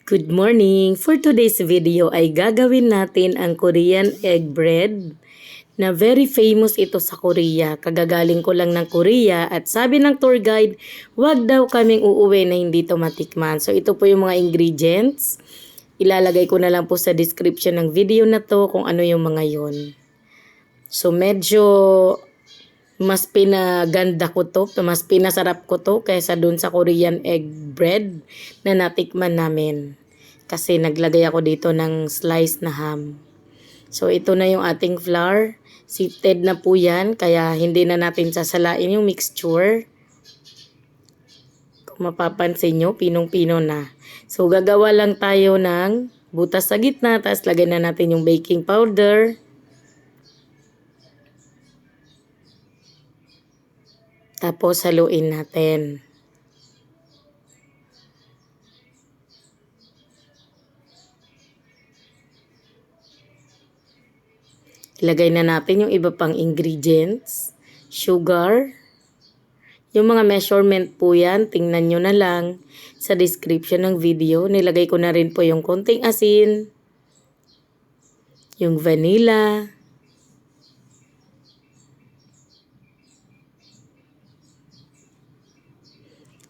Good morning! For today's video ay gagawin natin ang Korean egg bread na very famous ito sa Korea. Kagagaling ko lang ng Korea at sabi ng tour guide, wag daw kaming uuwi na hindi to matikman. So ito po yung mga ingredients. Ilalagay ko na lang po sa description ng video na to kung ano yung mga yon. So medyo mas pinaganda ko to, mas pinasarap ko to kaysa dun sa Korean egg bread na natikman namin. Kasi naglagay ako dito ng slice na ham. So ito na yung ating flour. Sifted na po yan, kaya hindi na natin sasalain yung mixture. Kung mapapansin nyo, pinong-pino na. So gagawa lang tayo ng butas sa gitna, tapos lagay na natin yung baking powder. Tapos haluin natin. Ilagay na natin yung iba pang ingredients. Sugar. Yung mga measurement po yan, tingnan nyo na lang sa description ng video. Nilagay ko na rin po yung konting asin. Yung vanilla.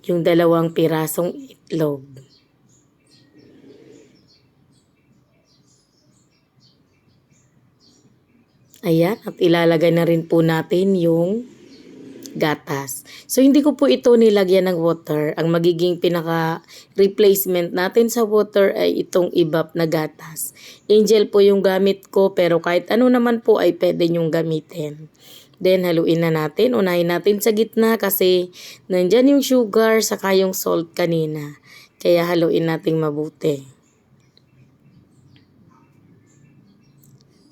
Yung 2 pirasong itlog. Ayan, at ilalagay na rin po natin yung gatas. So hindi ko po ito nilagyan ng water. Ang magiging pinaka-replacement natin sa water ay itong ibap na gatas. Angel po yung gamit ko, pero kahit ano naman po ay pwede nyong gamitin. Then haluin na natin. Unahin natin sa gitna kasi nandyan yung sugar saka yung salt kanina. Kaya haluin natin mabuti.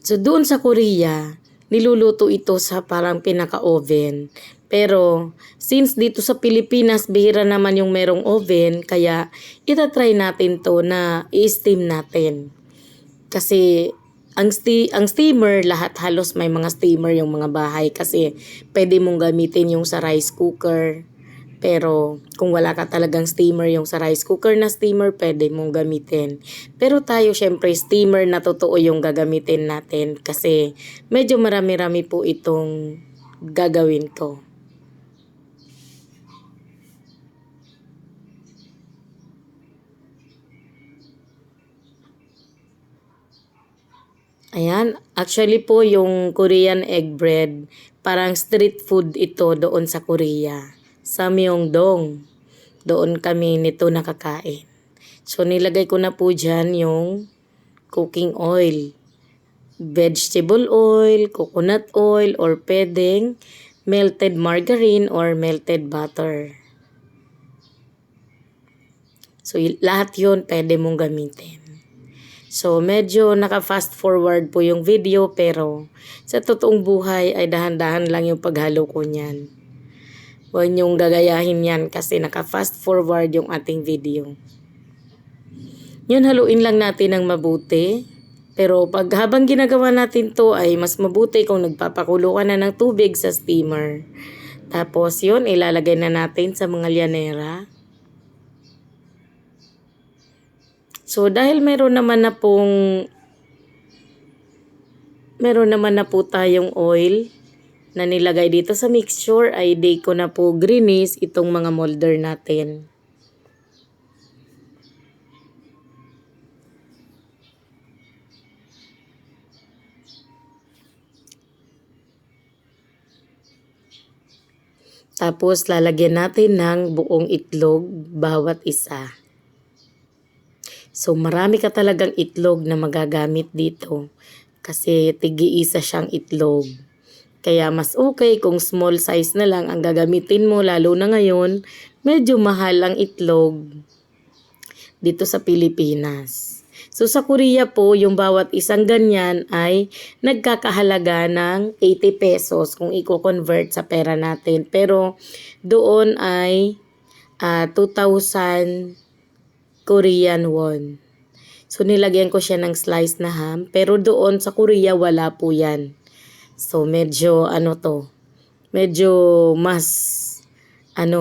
So doon sa Korea, niluluto ito sa parang pinaka-oven. Pero since dito sa Pilipinas, bihira naman yung merong oven, kaya itatry natin to na i-steam natin. Kasi ang steamer, lahat halos may mga steamer yung mga bahay kasi pwede mong gamitin yung sa rice cooker. Pero kung wala ka talagang steamer, yung sa rice cooker na steamer, pwede mong gamitin. Pero tayo syempre steamer na totoo yung gagamitin natin kasi medyo marami-rami po itong gagawin ko. Ayan, actually po yung Korean egg bread, parang street food ito doon sa Korea. Sa Myeongdong, doon kami nito nakakain. So nilagay ko na po dyan yung cooking oil, vegetable oil, coconut oil, or pwedeng melted margarine or melted butter. So lahat yun pwede mong gamitin. So, medyo naka-fast forward po yung video pero sa totoong buhay ay dahan-dahan lang yung paghalo ko niyan. Huwag niyong gagayahin yan kasi naka-fast forward yung ating video. Yun, haluin lang natin ng mabuti. Pero pag habang ginagawa natin to ay mas mabuti kung nagpapakulo ka na ng tubig sa steamer. Tapos yun, ilalagay na natin sa mga lyanera. So dahil meron naman na po tayong oil na nilagay dito sa mixture, ay di ko na po greenish itong mga molder natin. Tapos lalagyan natin ng buong itlog bawat isa. So marami ka talagang itlog na magagamit dito kasi tig-iisa siyang itlog. Kaya mas okay kung small size na lang ang gagamitin mo, lalo na ngayon medyo mahal ang itlog dito sa Pilipinas. So sa Korea po, yung bawat isang ganyan ay nagkakahalaga ng 80 pesos kung i-convert sa pera natin. Pero doon ay 2,000 Korean won. So nilagyan ko siya ng slice na ham, pero doon sa Korea wala po yan. So medyo medyo mas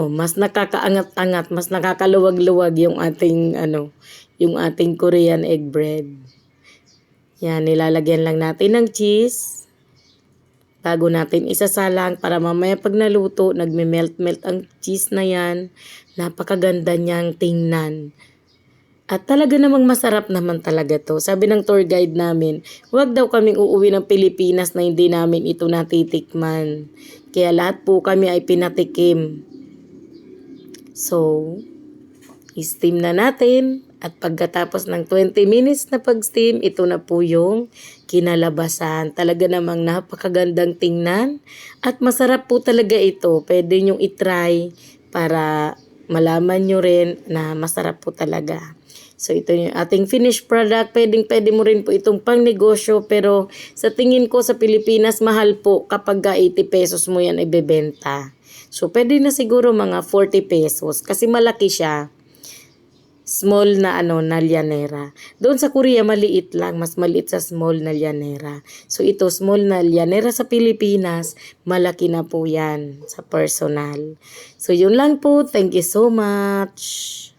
mas nakakaangat-angat, mas nakakaluwag-luwag yung ating yung ating Korean egg bread. Yan, nilalagyan lang natin ng cheese bago natin isasalang para mamaya pag naluto, nagme-melt-melt ang cheese na yan. Napakaganda niyang tingnan. At talaga namang masarap naman talaga to. Sabi ng tour guide namin, huwag daw kaming uuwi ng Pilipinas na hindi namin ito natitikman. Kaya lahat po kami ay pinatikim. So, steam na natin. At pagkatapos ng 20 minutes na pag-steam, ito na po yung kinalabasan. Talaga namang napakagandang tingnan. At masarap po talaga ito. Pwede nyong itry para malaman nyo rin na masarap po talaga. So ito yung ating finished product. Pwede mo rin po itong pang negosyo, pero sa tingin ko sa Pilipinas mahal po kapag 80 pesos mo yan ibebenta. So pwede na siguro mga 40 pesos kasi malaki siya. Small na na llanera. Doon sa Korea maliit lang, mas maliit sa small na llanera. So ito small na llanera sa Pilipinas, malaki na po yan sa personal. So yun lang po. Thank you so much.